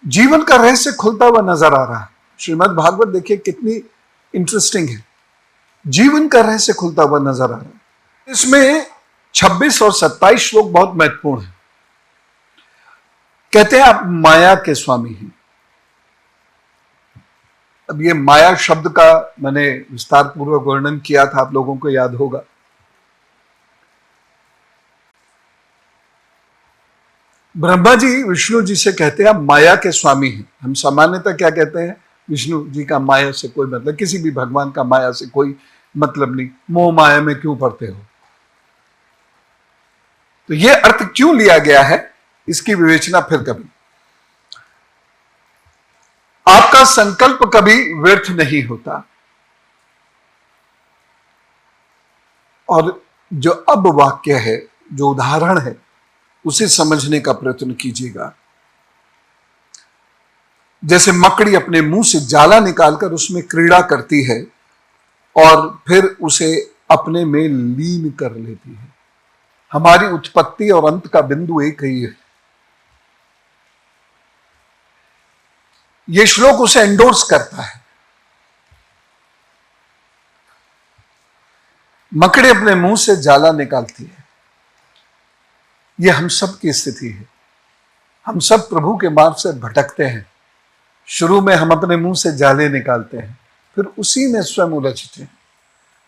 जीवन का रहस्य खुलता हुआ नजर आ रहा है। श्रीमद् भागवत देखिए कितनी इंटरेस्टिंग है। जीवन का रहस्य खुलता हुआ नजर आ रहा है। इसमें 26 और 27 श्लोक बहुत महत्वपूर्ण है। कहते हैं आप माया के स्वामी हैं। अब ये माया शब्द का मैंने विस्तार पूर्वक वर्णन किया था, आप लोगों को याद होगा। ब्रह्मा जी विष्णु जी से कहते हैं आप माया के स्वामी हैं। हम सामान्यतः क्या कहते हैं, विष्णु जी का माया से कोई मतलब, किसी भी भगवान का माया से कोई मतलब नहीं, मोह माया में क्यों पड़ते हो। तो यह अर्थ क्यों लिया गया है, इसकी विवेचना फिर कभी। आपका संकल्प कभी व्यर्थ नहीं होता। और जो अब वाक्य है, जो उदाहरण है, उसे समझने का प्रयत्न कीजिएगा। जैसे मकड़ी अपने मुंह से जाला निकालकर उसमें क्रीड़ा करती है और फिर उसे अपने में लीन कर लेती है। हमारी उत्पत्ति और अंत का बिंदु एक ही है। यह श्लोक उसे एंडोर्स करता है। मकड़ी अपने मुंह से जाला निकालती है। यह हम सब की स्थिति है। हम सब प्रभु के मार्ग से भटकते हैं। शुरू में हम अपने मुंह से जाले निकालते हैं, फिर उसी में स्वयं उलझते हैं।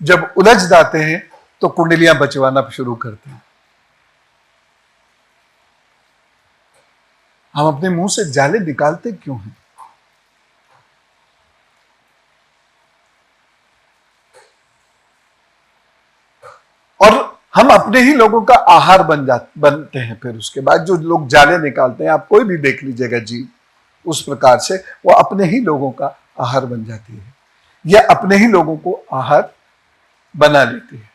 जब उलझ जाते हैं तो कुंडलियां बचवाना शुरू करते हैं। हम अपने मुंह से जाले निकालते क्यों हैं? और हम अपने ही लोगों का आहार बनते हैं। फिर उसके बाद जो लोग जाले निकालते हैं, आप कोई भी देख लीजिएगा जीव, उस प्रकार से वो अपने ही लोगों का आहार बन जाती है, या अपने ही लोगों को आहार बना लेती है।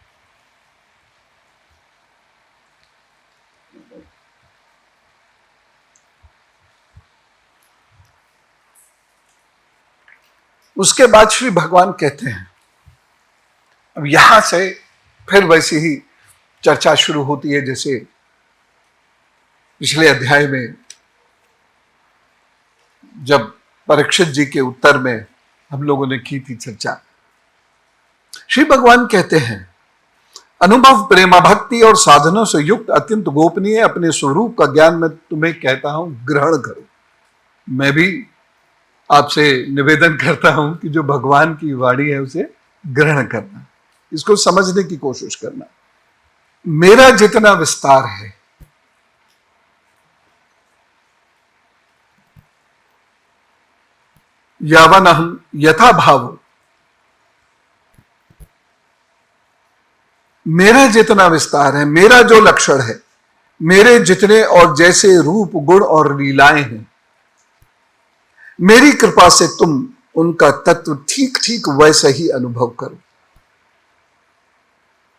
उसके बाद श्री भगवान कहते हैं, अब यहां से फिर वैसी ही चर्चा शुरू होती है जैसे पिछले अध्याय में जब परीक्षित जी के उत्तर में हम लोगों ने की थी चर्चा। श्री भगवान कहते हैं, अनुभव प्रेमा भक्ति और साधनों से युक्त अत्यंत गोपनीय अपने स्वरूप का ज्ञान मैं तुम्हें कहता हूं, ग्रहण करो। मैं भी आपसे निवेदन करता हूं कि जो भगवान की वाणी है उसे ग्रहण करना, इसको समझने की कोशिश करना। मेरा जितना विस्तार है, यावन अहम यथा भाव, मेरा जितना विस्तार है, मेरा जो लक्षण है, मेरे जितने और जैसे रूप गुण और लीलाएं हैं, मेरी कृपा से तुम उनका तत्व ठीक ठीक वैसा ही अनुभव करो।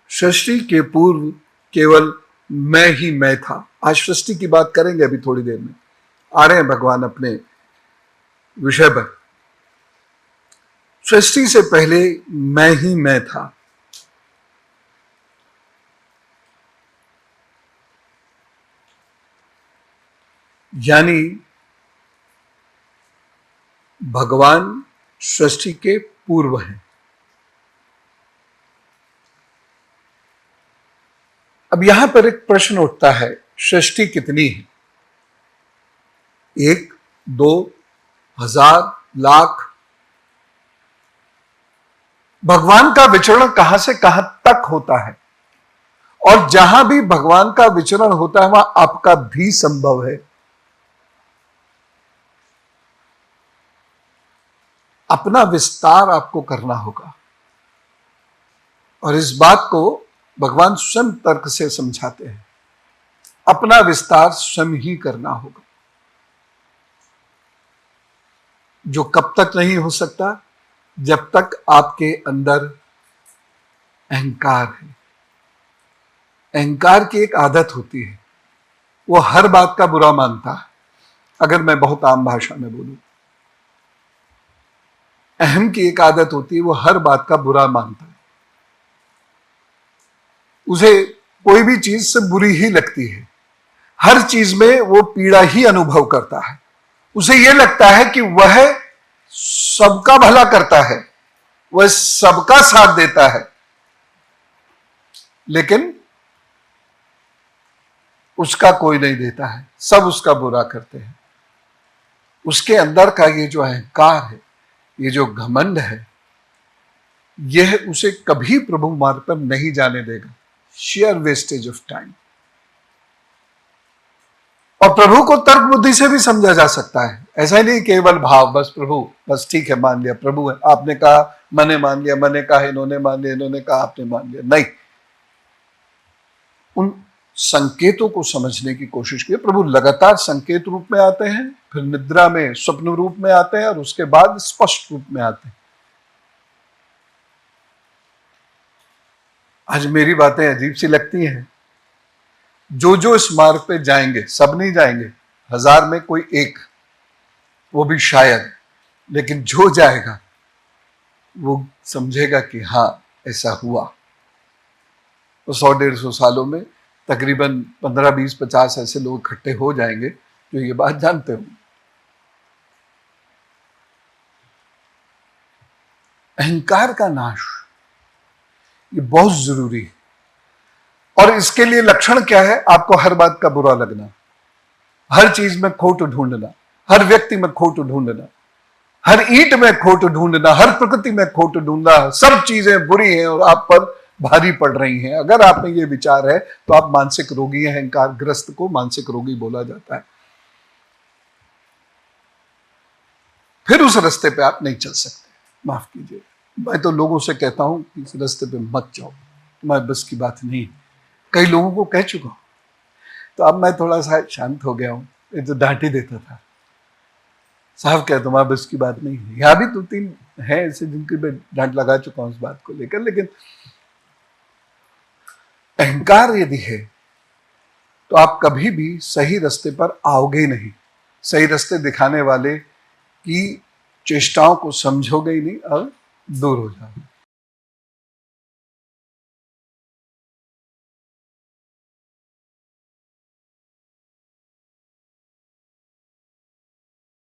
सृष्टि के पूर्व केवल मैं ही मैं था। आज सृष्टि की बात करेंगे, अभी थोड़ी देर में आ रहे हैं भगवान अपने विषय पर। सृष्टि से पहले मैं ही मैं था। यानी भगवान सृष्टि के पूर्व हैं। अब यहां पर एक प्रश्न उठता है, सृष्टि कितनी है? 1, 2, 1000, लाख? भगवान का विचरण कहां से कहां तक होता है, और जहां भी भगवान का विचरण होता है वहां आपका भी संभव है। अपना विस्तार आपको करना होगा, और इस बात को भगवान स्वयं तर्क से समझाते हैं। अपना विस्तार स्वयं ही करना होगा, जो कब तक नहीं हो सकता? जब तक आपके अंदर अहंकार है। अहंकार की एक आदत होती है, वो हर बात का बुरा मानता है। अगर मैं बहुत आम भाषा में बोलूं, अहम की एक आदत होती है, वो हर बात का बुरा मानता है। उसे कोई भी चीज से बुरी ही लगती है। हर चीज में वो पीड़ा ही अनुभव करता है। उसे यह लगता है कि वह सबका भला करता है, वह सबका साथ देता है, लेकिन उसका कोई नहीं देता है, सब उसका बुरा करते हैं। उसके अंदर का ये जो अहंकार है, ये जो घमंड है, यह उसे कभी प्रभु मार्ग पर नहीं जाने देगा। Share wastage of time. और प्रभु को तर्क बुद्धि से भी समझा जा सकता है, ऐसा ही नहीं केवल भाव, बस प्रभु, बस ठीक है, मान लिया, प्रभु है, आपने कहा मैंने मान लिया, मैंने कहा इन्होंने मान लिया, इन्होंने कहा आपने मान लिया। नहीं, उन संकेतों को समझने की कोशिश की। प्रभु लगातार संकेत रूप में आते हैं, फिर निद्रा में स्वप्न रूप में आते हैं, और उसके बाद स्पष्ट रूप में आते हैं। आज मेरी बातें अजीब सी लगती हैं। जो इस मार्ग पे जाएंगे, सब नहीं जाएंगे, 1000 में कोई एक, वो भी शायद, लेकिन जो जाएगा वो समझेगा कि हाँ ऐसा हुआ। तो 100-150 सालों में तकरीबन 15, 20, 50 ऐसे लोग इकट्ठे हो जाएंगे जो ये बात जानते होंगे। अहंकार का नाश ये बहुत जरूरी है। और इसके लिए लक्षण क्या है? आपको हर बात का बुरा लगना, हर चीज में खोट ढूंढना, हर व्यक्ति में खोट ढूंढना, हर ईंट में खोट ढूंढना, हर प्रकृति में खोट ढूंढना, सब चीजें बुरी हैं और आप पर भारी पड़ रही हैं। अगर आप में ये विचार है तो आप मानसिक रोगी हैं। अहंकार ग्रस्त को मानसिक रोगी बोला जाता है। फिर उस रास्ते पे आप नहीं चल सकते। माफ कीजिए, मैं तो लोगों से कहता हूं कि इस रास्ते पे मत जाओ, तुम्हारे बस की बात नहीं। कई लोगों को कह चुका हूं, तो अब मैं थोड़ा सा शांत हो गया हूं। ये तो डांट ही देता था, साहब क्या तुम्हारे बस की बात नहीं है। यहां भी 2-3 हैं ऐसे जिनकी मैं डांट लगा चुका हूं इस बात को लेकर। लेकिन अहंकार यदि है तो आप कभी भी सही रास्ते पर आओगे ही नहीं। सही रास्ते दिखाने वाले की चेष्टाओं को समझोगे ही नहीं और दूर हो जाओगे।